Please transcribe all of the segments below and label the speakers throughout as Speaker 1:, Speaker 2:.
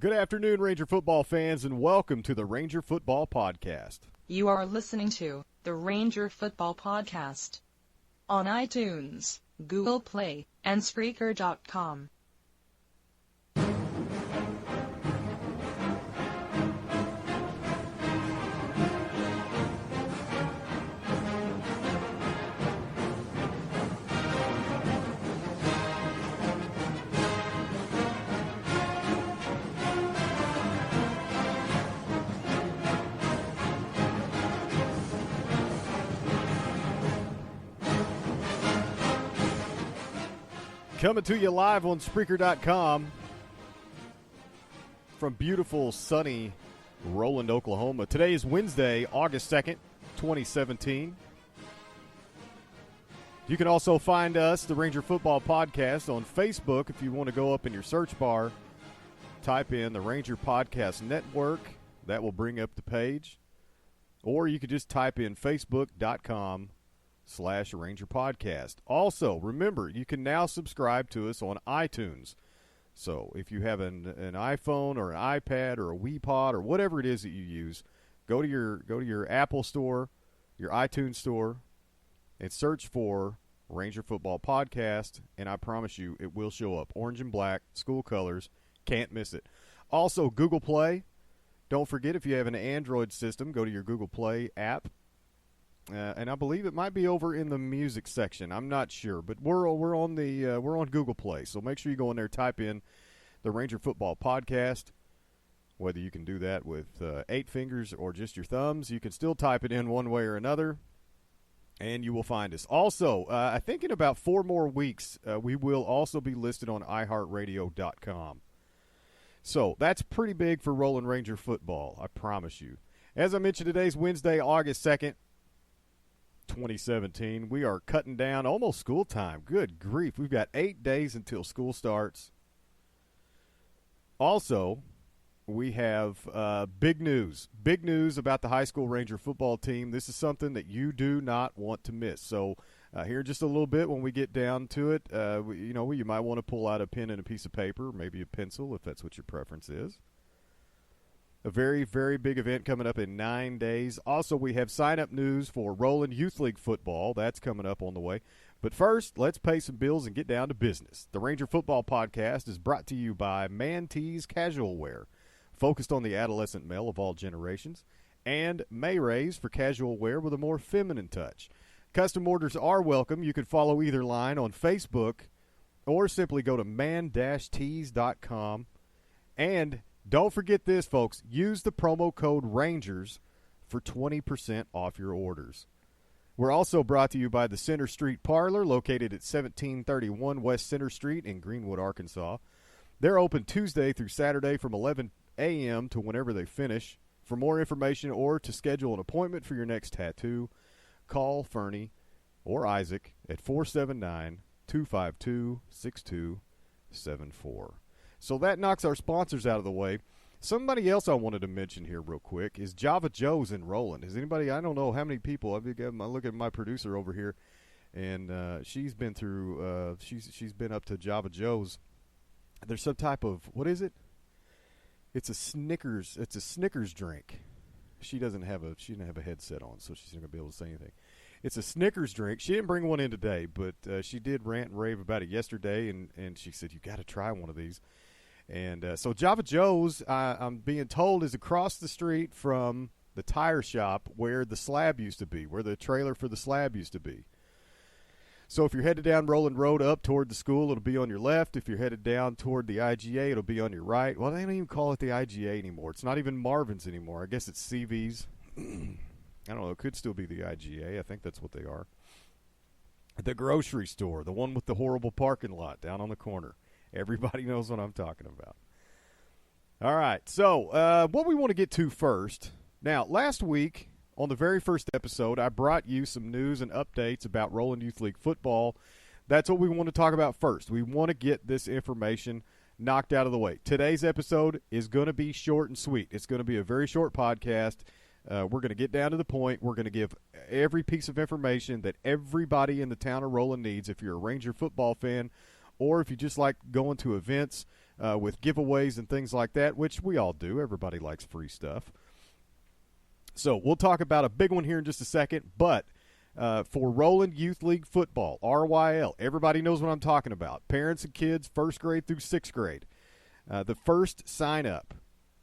Speaker 1: Good afternoon, Ranger football fans, and welcome to the Ranger Football Podcast.
Speaker 2: You are listening to the Ranger Football Podcast on iTunes, Google Play, and Spreaker.com.
Speaker 1: Coming to you live on Spreaker.com from beautiful, sunny Roland, Oklahoma. Today is Wednesday, August 2nd, 2017. You can also find us, the Ranger Football Podcast, on Facebook. If you want to go up in your search bar, type in the Ranger Podcast Network. That will bring up the page. Or you could just type in facebook.com/Ranger Podcast. Also, remember, you can now subscribe to us on iTunes. So if you have an iPhone or an iPad or a WePod or whatever it is that you use, go to your Apple store, your iTunes store, and search for Ranger Football Podcast, and I promise you it will show up. Orange and black, school colors, can't miss it. Also, Google Play. Don't forget, if you have an Android system, go to your Google Play app. And I believe it might be over in the music section. I'm not sure, but we're on Google Play. So make sure you go in there, type in the Ranger Football Podcast. Whether you can do that with 8 fingers or just your thumbs, you can still type it in one way or another, and you will find us. Also, I think in about 4 more weeks, we will also be listed on iHeartRadio.com. So that's pretty big for Roland Ranger football, I promise you. As I mentioned, today's Wednesday, August 2nd. 2017. We are cutting down almost school time. Good grief. We've got 8 days until school starts. Also, we have big news. Big news about the high school Ranger football team. This is something that you do not want to miss. So here in just a little bit when we get down to it, you might want to pull out a pen and a piece of paper, maybe a pencil if that's what your preference is. A very, very big event coming up in 9 days. Also, we have sign-up news for Roland Youth League football. That's coming up on the way. But first, let's pay some bills and get down to business. The Ranger Football Podcast is brought to you by Mantees Casual Wear, focused on the adolescent male of all generations, and Mayrays for casual wear with a more feminine touch. Custom orders are welcome. You can follow either line on Facebook or simply go to man-tees.com. And don't forget this, folks. Use the promo code RANGERS for 20% off your orders. We're also brought to you by the Center Street Parlor, located at 1731 West Center Street in Greenwood, Arkansas. They're open Tuesday through Saturday from 11 a.m. to whenever they finish. For more information or to schedule an appointment for your next tattoo, call Fernie or Isaac at 479-252-6274. So that knocks our sponsors out of the way. Somebody else I wanted to mention here real quick is Java Joe's in Roland. Is anybody, I don't know how many people, I look at my producer over here, and she's been through, she's been up to Java Joe's. There's some type of, what is it? It's a Snickers drink. She didn't have a headset on, so she's not going to be able to say anything. It's a Snickers drink. She didn't bring one in today, but she did rant and rave about it yesterday, and she said, you got to try one of these. And so Java Joe's, I'm being told, is across the street from the tire shop where the slab used to be, where the trailer for the slab used to be. So if you're headed down Roland Road up toward the school, it'll be on your left. If you're headed down toward the IGA, it'll be on your right. Well, they don't even call it the IGA anymore. It's not even Marvin's anymore. I guess it's CV's. I don't know. It could still be the IGA. I think that's what they are. The grocery store, the one with the horrible parking lot down on the corner. Everybody knows what I'm talking about. All right, so what we want to get to first. Now, last week, on the very first episode, I brought you some news and updates about Roland Youth League football. That's what we want to talk about first. We want to get this information knocked out of the way. Today's episode is going to be short and sweet. It's going to be a very short podcast. We're going to get down to the point. We're going to give every piece of information that everybody in the town of Roland needs. If you're a Ranger football fan, or if you just like going to events, with giveaways and things like that, which we all do. Everybody likes free stuff. So we'll talk about a big one here in just a second, but for Roland Youth League Football, RYL, everybody knows what I'm talking about. Parents and kids, 1st grade through 6th grade. The first sign-up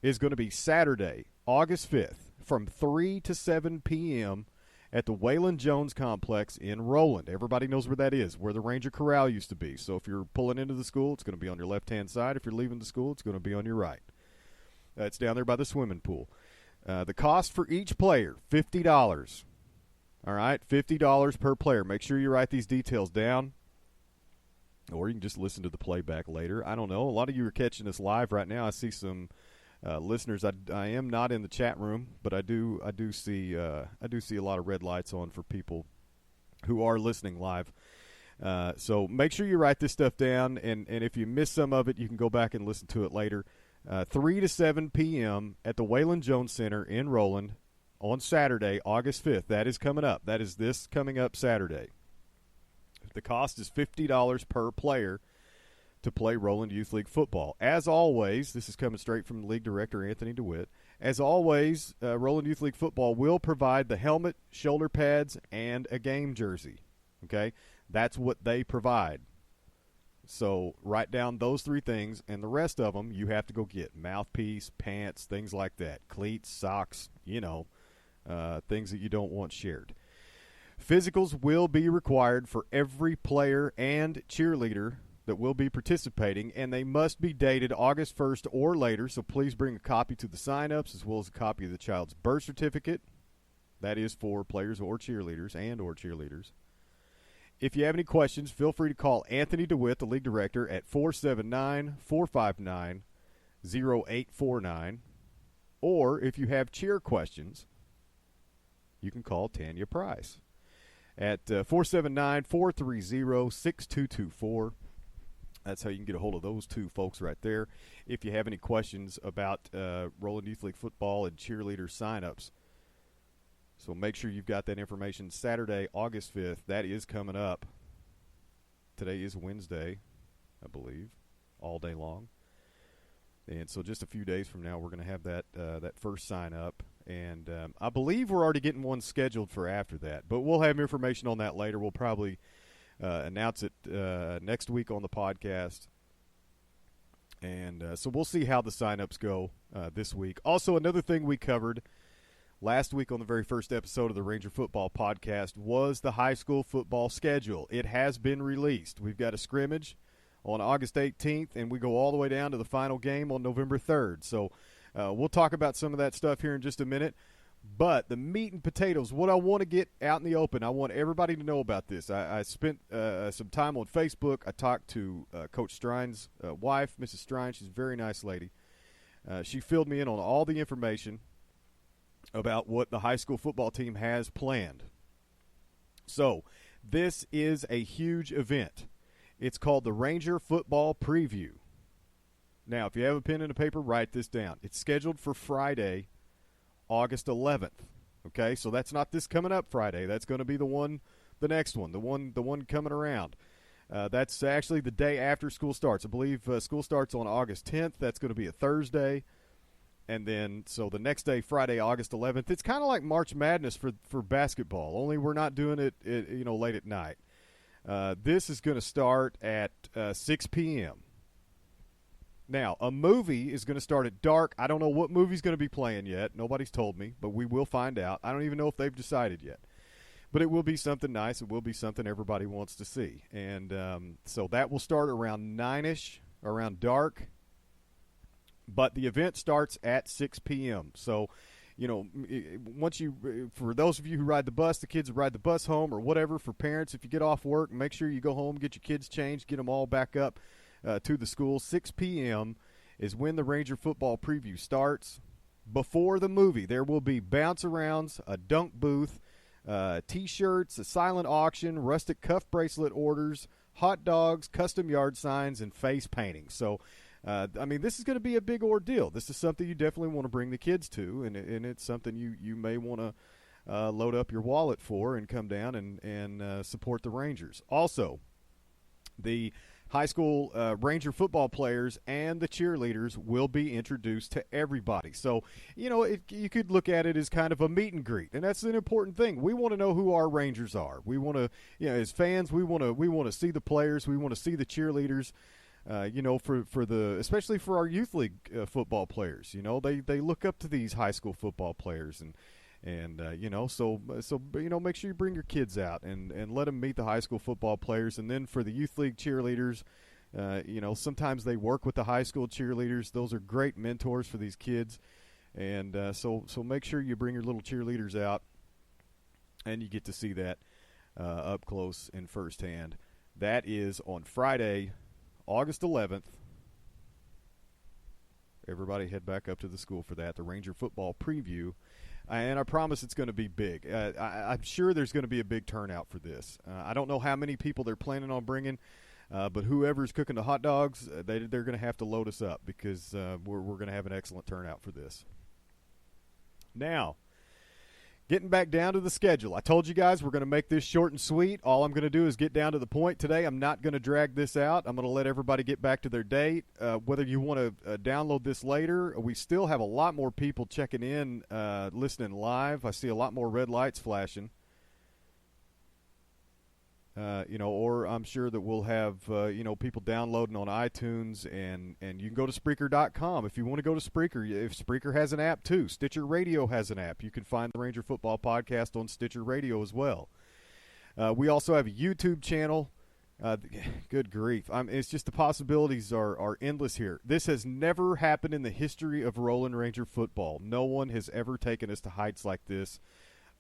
Speaker 1: is going to be Saturday, August 5th, from 3 to 7 p.m. at the Waylon Jones Complex in Roland. Everybody knows where that is, where the Ranger Corral used to be. So if you're pulling into the school, it's going to be on your left-hand side. If you're leaving the school, it's going to be on your right. It's down there by the swimming pool. The cost for each player, $50. All right, $50 per player. Make sure you write these details down, or you can just listen to the playback later. I don't know. A lot of you are catching us live right now. I see some listeners. I am not in the chat room, but I do see a lot of red lights on for people who are listening live. So make sure you write this stuff down, and if you miss some of it, you can go back and listen to it later. 3 to 7 p.m. at the Waylon Jones Center in Roland on Saturday, August 5th. That is coming up. That is this coming up Saturday. The cost is $50 per player to play Roland Youth League football. As always, this is coming straight from the league director, Anthony DeWitt. As always, Roland Youth League football will provide the helmet, shoulder pads, and a game jersey. Okay? That's what they provide. So write down those 3 things, and the rest of them you have to go get. Mouthpiece, pants, things like that. Cleats, socks, things that you don't want shared. Physicals will be required for every player and cheerleader that will be participating, and they must be dated August 1st or later, so please bring a copy to the sign-ups as well as a copy of the child's birth certificate. That is for players or cheerleaders or cheerleaders. If you have any questions, feel free to call Anthony DeWitt, the league director, at 479-459-0849. Or if you have cheer questions, you can call Tanya Price at 479-430-6224. That's how you can get a hold of those 2 folks right there. If you have any questions about Roland Youth League football and cheerleader sign-ups. So make sure you've got that information. Saturday, August 5th, that is coming up. Today is Wednesday, I believe, all day long. And so just a few days from now, we're going to have that first sign-up. And I believe we're already getting one scheduled for after that. But we'll have information on that later. We'll probably announce it next week on the podcast. And so we'll see how the sign-ups go this week. Also, another thing we covered last week on the very first episode of the Ranger Football Podcast was the high school football schedule. It has been released. We've got a scrimmage on August 18th, and we go all the way down to the final game on November 3rd. So we'll talk about some of that stuff here in just a minute. But the meat and potatoes, what I want to get out in the open, I want everybody to know about this. I spent some time on Facebook. I talked to Coach Strine's wife, Mrs. Strine. She's a very nice lady. She filled me in on all the information about what the high school football team has planned. So this is a huge event. It's called the Ranger Football Preview. Now, if you have a pen and a paper, write this down. It's scheduled for Friday, August 11th. Okay, so that's not this coming up Friday. That's going to be the next one, the one coming around. That's actually the day after school starts. I believe school starts on August 10th. That's going to be a Thursday. And then, so the next day, Friday, August 11th, it's kind of like March Madness for basketball, only we're not doing it late at night. This is going to start at 6 p.m. Now, a movie is going to start at dark. I don't know what movie's going to be playing yet. Nobody's told me, but we will find out. I don't even know if they've decided yet. But it will be something nice. It will be something everybody wants to see. And so that will start around 9-ish, around dark. But the event starts at 6 p.m. So, once for those of you who ride the bus, the kids who ride the bus home or whatever, for parents, if you get off work, make sure you go home, get your kids changed, get them all back up to the school. 6 p.m. is when the Ranger Football Preview starts. Before the movie, there will be bounce-arounds, a dunk booth, T-shirts, a silent auction, rustic cuff bracelet orders, hot dogs, custom yard signs, and face painting. So, this is going to be a big ordeal. This is something you definitely want to bring the kids to, and it's something you may want to load up your wallet for and come down and support the Rangers. Also, the high school Ranger football players and the cheerleaders will be introduced to everybody. So, you could look at it as kind of a meet and greet, and that's an important thing. We want to know who our Rangers are. We want to, as fans, we want to see the players. We want to see the cheerleaders. Especially for our youth league football players. They look up to these high school football players, and so make sure you bring your kids out and let them meet the high school football players. And then for the youth league cheerleaders, sometimes they work with the high school cheerleaders. Those are great mentors for these kids, and so make sure you bring your little cheerleaders out, and you get to see that up close and firsthand. That is on Friday, August 11th. Everybody head back up to the school for that, the Ranger football preview. And I promise it's going to be big. I'm sure there's going to be a big turnout for this. I don't know how many people they're planning on bringing, but whoever's cooking the hot dogs, they're going to have to load us up because we're going to have an excellent turnout for this. Now, getting back down to the schedule. I told you guys we're going to make this short and sweet. All I'm going to do is get down to the point today. I'm not going to drag this out. I'm going to let everybody get back to their date. Whether you want to download this later, we still have a lot more people checking in, listening live. I see a lot more red lights flashing. Or I'm sure that we'll have, people downloading on iTunes, and you can go to Spreaker.com if you want to go to Spreaker. If Spreaker has an app, too. Stitcher Radio has an app. You can find the Ranger Football Podcast on Stitcher Radio as well. We also have a YouTube channel. Good grief. It's just the possibilities are endless here. This has never happened in the history of Roland Ranger football. No one has ever taken us to heights like this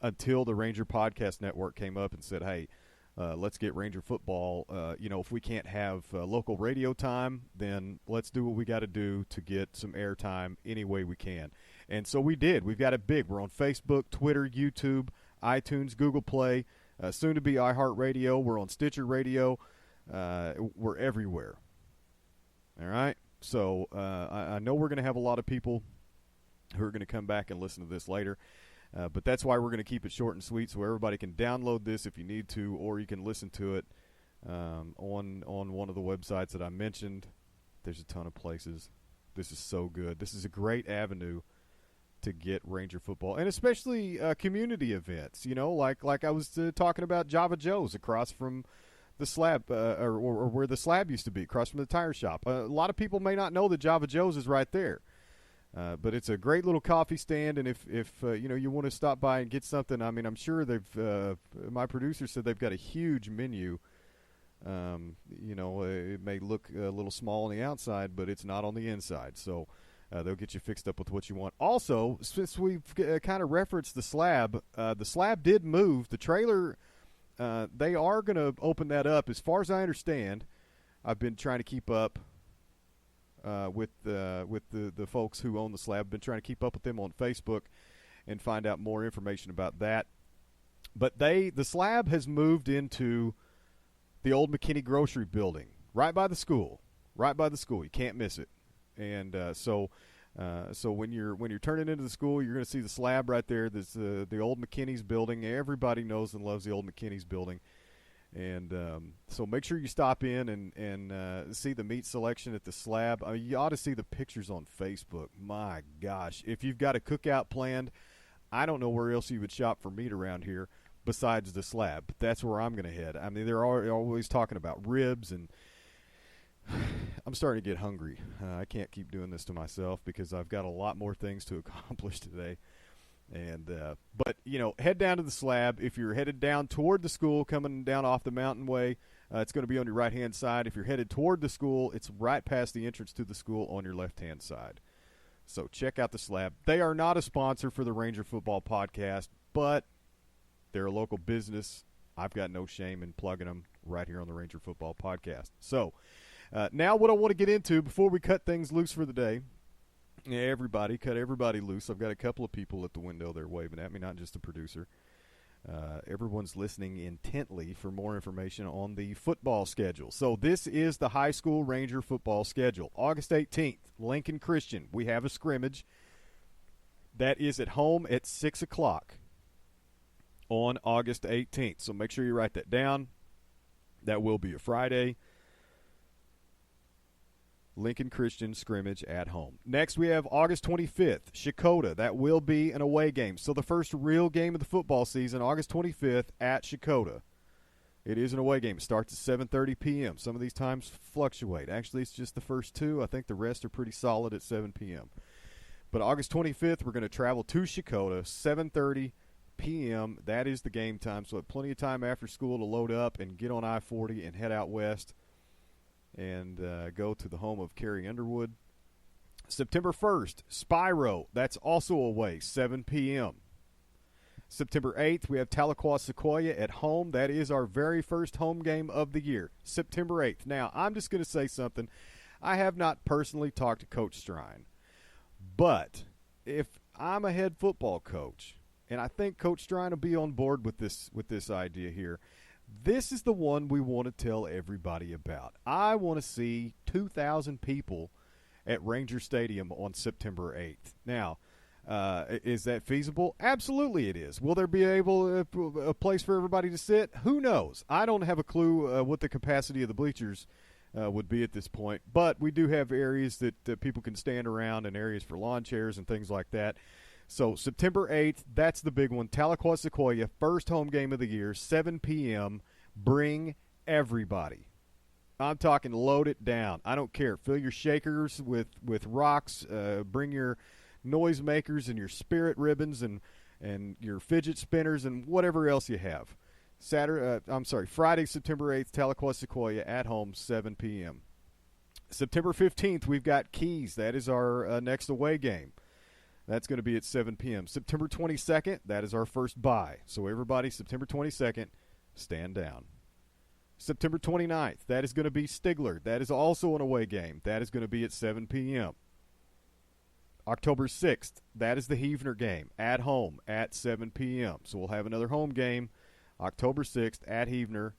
Speaker 1: until the Ranger Podcast Network came up and said, hey, let's get Ranger football. If we can't have local radio time, then let's do what we got to do to get some airtime any way we can. And so we did. We've got it big. We're on Facebook, Twitter, YouTube, iTunes, Google Play, soon to be iHeartRadio. We're on Stitcher Radio. We're everywhere. All right? So I know we're going to have a lot of people who are going to come back and listen to this later. But that's why we're going to keep it short and sweet so everybody can download this if you need to, or you can listen to it on one of the websites that I mentioned. There's a ton of places. This is so good. This is a great avenue to get Ranger football, and especially community events, like I was talking about Java Joe's across from the slab, or where the slab used to be, across from the tire shop. A lot of people may not know that Java Joe's is right there. But it's a great little coffee stand, and if you want to stop by and get something, I'm sure my producer said they've got a huge menu. It may look a little small on the outside, but it's not on the inside. So they'll get you fixed up with what you want. Also, since we've kind of referenced the slab did move. The trailer, they are going to open that up. As far as I understand, I've been trying to keep up with the folks who own the slab. Been trying to keep up with them on Facebook and find out more information about that. But the slab has moved into the old McKinney Grocery Building, right by the school. You can't miss it. And so when you're turning into the school, you're going to see the slab right there. There's the old McKinney's building. Everybody knows and loves the old McKinney's building. And so make sure you stop in and see the meat selection at the slab. You ought to see the pictures on Facebook. My gosh. If you've got a cookout planned, I don't know where else you would shop for meat around here besides the slab. But that's where I'm going to head. They're always talking about ribs, and I'm starting to get hungry. I can't keep doing this to myself because I've got a lot more things to accomplish today. And but head down to the slab. If you're headed down toward the school, coming down off the mountain way, it's going to be on your right hand side. If you're headed toward the school, it's right past the entrance to the school on your left hand side. So check out the slab. They are not a sponsor for the Ranger Football Podcast, but they're a local business. I've got no shame in plugging them right here on the Ranger Football Podcast. So now what I want to get into before we cut things loose for the day. Yeah, cut everybody loose. I've got a couple of people at the window there waving at me, not just the producer. Everyone's listening intently for more information on the football schedule. So this is the high school Ranger football schedule. August 18th, Lincoln Christian. We have a scrimmage. That is at home at 6 o'clock on August 18th. So make sure you write that down. That will be a Friday. Lincoln Christian scrimmage at home. Next, we have August 25th, Shakota. That will be an away game. So the first real game of the football season, August 25th at Shakota. It is an away game. It starts at 7:30 p.m. Some of these times fluctuate. Actually, it's just the first two. I think the rest are pretty solid at 7 p.m. But August 25th, we're going to travel to Shakota, 7:30 p.m. That is the game time. So plenty of time after school to load up and get on I-40 and head out west and go to the home of Carrie Underwood. September 1st, Spyro. That's also away, 7 p.m. September 8th, we have Tahlequah Sequoia at home. That is our very first home game of the year, September 8th. Now, I'm just going to say something. I have not personally talked to Coach Strine, but if I'm a head football coach, and I think Coach Strine will be on board with this idea here, this is the one we want to tell everybody about. I want to see 2,000 people at Ranger Stadium on September 8th. Now, is that feasible? Absolutely it is. Will there be a place for everybody to sit? Who knows? I don't have a clue what the capacity of the bleachers would be at this point, but we do have areas that people can stand around and areas for lawn chairs and things like that. So September 8th, that's the big one. Tahlequah Sequoia, first home game of the year, 7 p.m. Bring everybody. I'm talking load it down. I don't care. Fill your shakers with rocks. Bring your noise makers and your spirit ribbons and your fidget spinners and whatever else you have. Friday, September 8th, Tahlequah Sequoia at home, 7 p.m. September 15th, we've got Keys. That is our next away game. That's going to be at 7 p.m. September 22nd, that is our first bye. So everybody, September 22nd, stand down. September 29th, that is going to be Stigler. That is also an away game. That is going to be at 7 p.m. October 6th, that is the Heavener game at home at 7 p.m. So we'll have another home game October 6th at Heavener,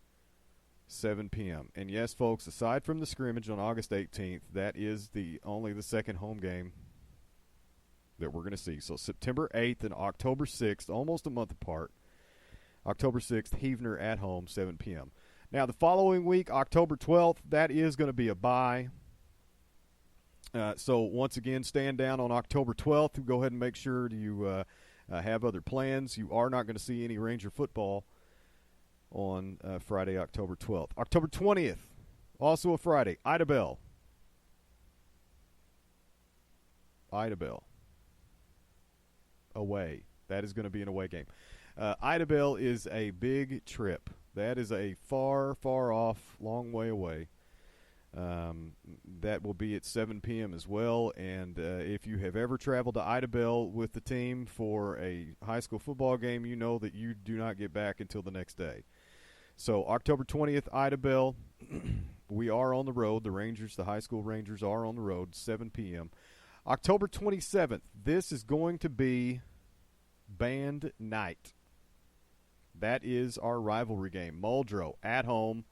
Speaker 1: 7 p.m. And yes, folks, aside from the scrimmage on August 18th, that is only the second home game that we're going to see. So September 8th and October 6th, almost a month apart. October 6th, Heavener at home, 7 p.m. Now, the following week, October 12th, that is going to be a bye. So, once again, stand down on October 12th. Go ahead and make sure you have other plans. You are not going to see any Ranger football on Friday, October 12th. October 20th, also a Friday, Ida Bell. Away. That is going to be an away game. Ida Bell is a big trip. That is a far, far off, long way away. That will be at 7 p.m. as well. And if you have ever traveled to Ida Bell with the team for a high school football game, you know that you do not get back until the next day. So October 20th, Ida Bell. We are on the road. The Rangers, the high school Rangers, are on the road, 7 p.m. October 27th, this is going to be band night. That is our rivalry game. Muldrow at home,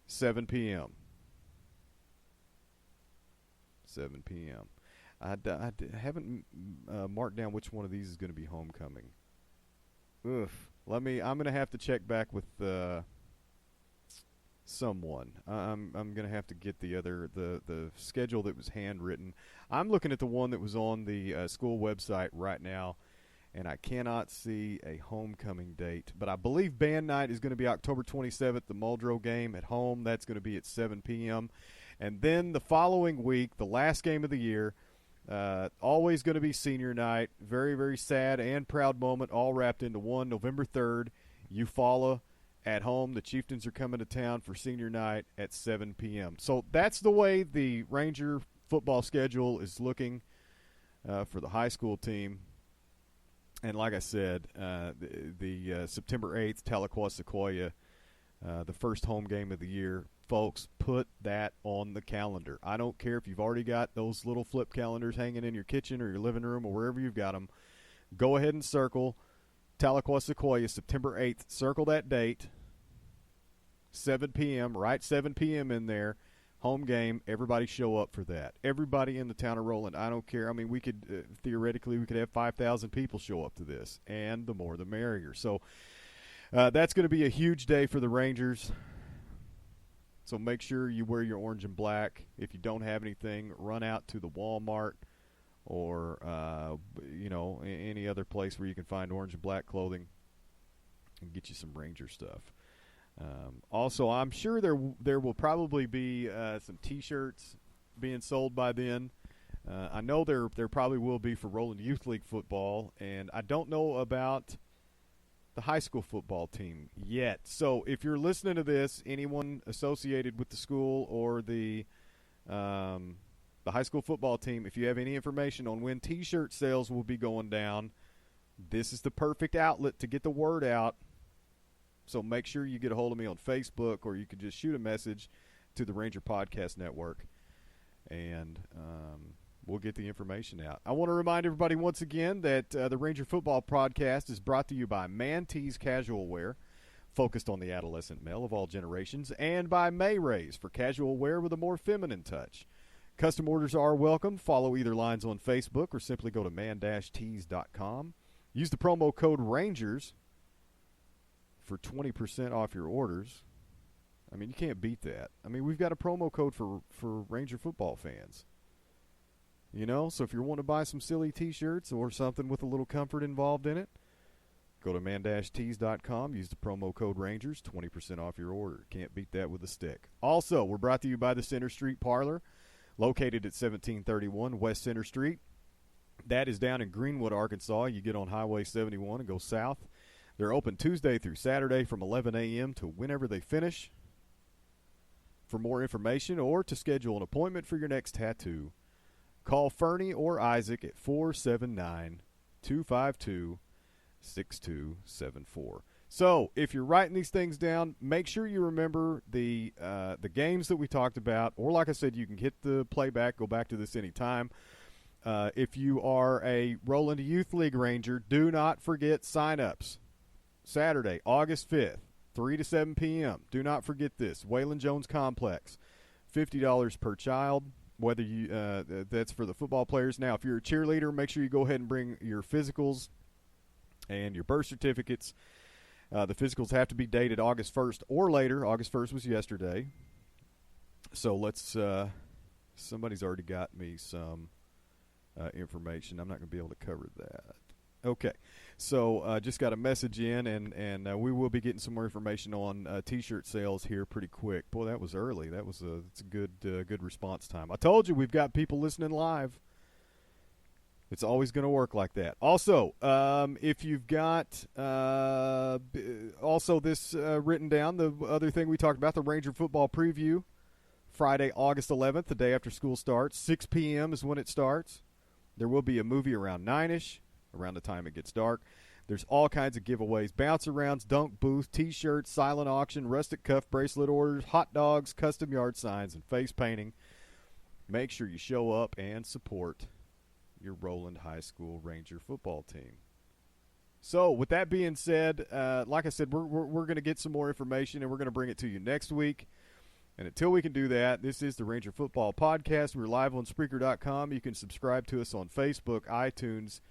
Speaker 1: 7 p.m. 7 p.m. I haven't marked down which one of these is going to be homecoming. Oof. I'm going to have to check back with someone. I'm going to have to get the schedule that was handwritten. I'm looking at the one that was on the school website right now, and I cannot see a homecoming date. But I believe band night is going to be October 27th, the Muldrow game at home. That's going to be at 7 p.m. And then the following week, the last game of the year, always going to be senior night. Very, very sad and proud moment, all wrapped into one. November 3rd, Eufaula at home. The Chieftains are coming to town for senior night at 7 p.m. So that's the way the Ranger football schedule is looking for the high school team. And like I said, the September 8th, Tahlequah Sequoia, the first home game of the year. Folks, put that on the calendar. I don't care if you've already got those little flip calendars hanging in your kitchen or your living room or wherever you've got them. Go ahead and circle Tahlequah Sequoia, September 8th. Circle that date, 7 p.m., right 7 p.m. in there. Home game, everybody show up for that. Everybody in the town of Roland, I don't care. I mean, we could, theoretically, we could have 5,000 people show up to this, and the more the merrier. So that's going to be a huge day for the Rangers. So make sure you wear your orange and black. If you don't have anything, run out to the Walmart or any other place where you can find orange and black clothing and get you some Ranger stuff. Also, I'm sure there will probably be some T-shirts being sold by then. I know there probably will be for Roland Youth League football, and I don't know about the high school football team yet. So if you're listening to this, anyone associated with the school or the high school football team, if you have any information on when T-shirt sales will be going down, this is the perfect outlet to get the word out. So make sure you get a hold of me on Facebook, or you can just shoot a message to the Ranger Podcast Network, and we'll get the information out. I want to remind everybody once again that the Ranger Football Podcast is brought to you by Mantees Casual Wear, focused on the adolescent male of all generations, and by Mayrays for casual wear with a more feminine touch. Custom orders are welcome. Follow either lines on Facebook or simply go to man-tees.com. Use the promo code RANGERS for 20% off your orders. I mean, you can't beat that. I mean, we've got a promo code for Ranger football fans. So if you want to buy some silly T-shirts or something with a little comfort involved in it, go to man-tees.com, use the promo code RANGERS, 20% off your order. Can't beat that with a stick. Also, we're brought to you by the Center Street Parlor, located at 1731 West Center Street. That is down in Greenwood, Arkansas. You get on Highway 71 and go south. They're open Tuesday through Saturday from 11 a.m. to whenever they finish. For more information or to schedule an appointment for your next tattoo, call Fernie or Isaac at 479-252-6274. So if you're writing these things down, make sure you remember the games that we talked about. Or like I said, you can hit the playback, go back to this anytime. If you are a Roland Youth League Ranger, do not forget sign-ups. Saturday, August 5th, 3 to 7 p.m. Do not forget this. Waylon Jones Complex, $50 per child. Whether you that's for the football players. Now, if you're a cheerleader, make sure you go ahead and bring your physicals and your birth certificates. The physicals have to be dated August 1st or later. August 1st was yesterday. So let's somebody's already got me some information. I'm not going to be able to cover that. Okay, so just got a message in, and we will be getting some more information on T-shirt sales here pretty quick. Boy, that was early. It's a good response time. I told you we've got people listening live. It's always going to work like that. Also, if you've got also this written down, the other thing we talked about, the Ranger football preview, Friday, August 11th, the day after school starts. 6 p.m. is when it starts. There will be a movie around 9-ish. Around the time it gets dark. There's all kinds of giveaways. Bounce-arounds, dunk booth, T-shirts, silent auction, rustic cuff bracelet orders, hot dogs, custom yard signs, and face painting. Make sure you show up and support your Roland High School Ranger football team. So, with that being said, like I said, we're going to get some more information, and we're going to bring it to you next week. And until we can do that, this is the Ranger Football Podcast. We're live on Spreaker.com. You can subscribe to us on Facebook, iTunes,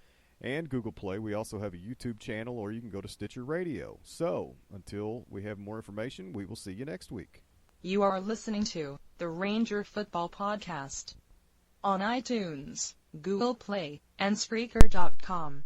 Speaker 1: and Google Play. We also have a YouTube channel, or you can go to Stitcher Radio. So, until we have more information, we will see you next week.
Speaker 2: You are listening to the Ranger Football Podcast on iTunes, Google Play, and Spreaker.com.